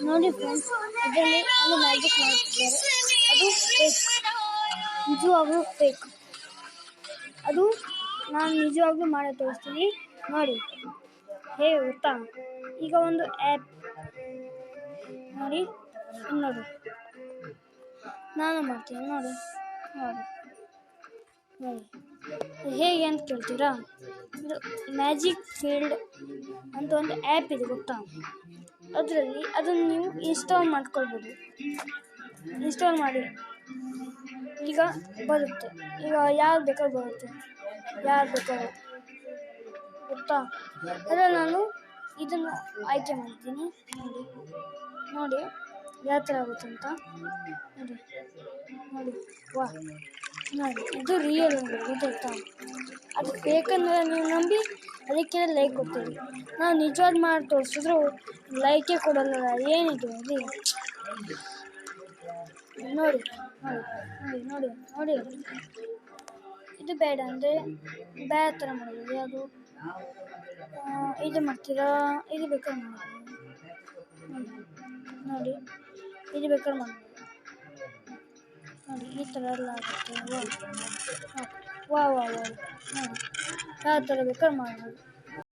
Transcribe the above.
ನೋಡಿ ಫ್ರೆಂಡ್ಸ್, ಇದರಲ್ಲಿ ಒಂದು ಮ್ಯಾಜಿಕ್ ಮಾಡ್ತಿದ್ದಾರೆ. ಅದು ಫೇಕ್, ನಿಜವಾಗ್ಲೂ ಫೇಕ್. ಅದು ನಾನು ನಿಜವಾಗ್ಲೂ ಮಾಡಿ ತೋರಿಸ್ತೀನಿ ನೋಡಿ. ಹೇಗೆ ಗೊತ್ತಾ, ಈಗ ಒಂದು ಆ್ಯಪ್ ನೋಡಿ, ನೋಡಿ ನಾನು ಮಾಡ್ತೀನಿ ನೋಡಿ. ನೋಡಿ ನೋಡಿ ಹೇಗೆ ಅಂತ ಕೇಳ್ತೀರಾ? ಇದು ಮ್ಯಾಜಿಕ್ ಫೀಲ್ಡ್ ಅಂತ ಒಂದು ಆ್ಯಪ್ ಇದೆ ಗೊತ್ತಾ. ಅದರಲ್ಲಿ ಅದನ್ನು ನೀವು ಇನ್ಸ್ಟಾಲ್ ಮಾಡ್ಕೊಳ್ಬೋದು. ಇನ್ಸ್ಟಾಲ್ ಮಾಡಿ ಈಗ ಬರುತ್ತೆ. ಈಗ ಯಾರು ಬೇಕಾದ್ರೂ ಬರುತ್ತೆ, ಯಾರು ಬೇಕಾದ್ರೂ ಗೊತ್ತಾ. ಅದರಲ್ಲಿ ನಾನು ಇದನ್ನು ಆಯ್ಕೆ ಮಾಡ್ತೀನಿ ನೋಡಿ. ನೋಡಿ ಯಾವ ಥರ ಆಗುತ್ತೆ ಅಂತ ನೋಡಿ. ನೋಡಿ ವಾ, ನೋಡಿ ಇದು ರಿಯಲ್ ಅಂದರೆ ಗೊತ್ತಾಯ್ತಾ. ಅದು ಬೇಕಂದ್ರೆ ನೀವು ನಂಬಿ ಅದಕ್ಕೆ ಲೈಕ್ ಕೊಡ್ತೀವಿ. ನಾವು ನಿಜವಾದ ಮಾಡಿ ತೋರಿಸಿದ್ರು ಲೈಕೇ ಕೊಡಲ್ಲ. ಏನಿದು ಅಲ್ಲಿ ನೋಡಿ ನೋಡಿ ನೋಡಿ ನೋಡಿ ನೋಡಿ. ಇದು ಬೇಡ ಅಂದರೆ ಬೇರೆ ಥರ ಮಾಡೋದು. ಯಾವುದು ಇದು ಮಾಡ್ತೀರಾ, ಇದು ಬೇಕಾದ್ರೆ ಮಾಡ್ಬೋದು ನೋಡಿ. ಇದು ಬೇಕಾದ್ರೆ ಮಾಡ್ಬೋದು ನೋಡಿ. ಈ ಥರ ಎಲ್ಲ ಆಗುತ್ತೆ. ವಾ ವಾ ವಾ ವಾ ನೋಡಿ, ಯಾವ ಥರ ಬೇಕಾದ್ರೆ ಮಾಡ್ಬೋದು.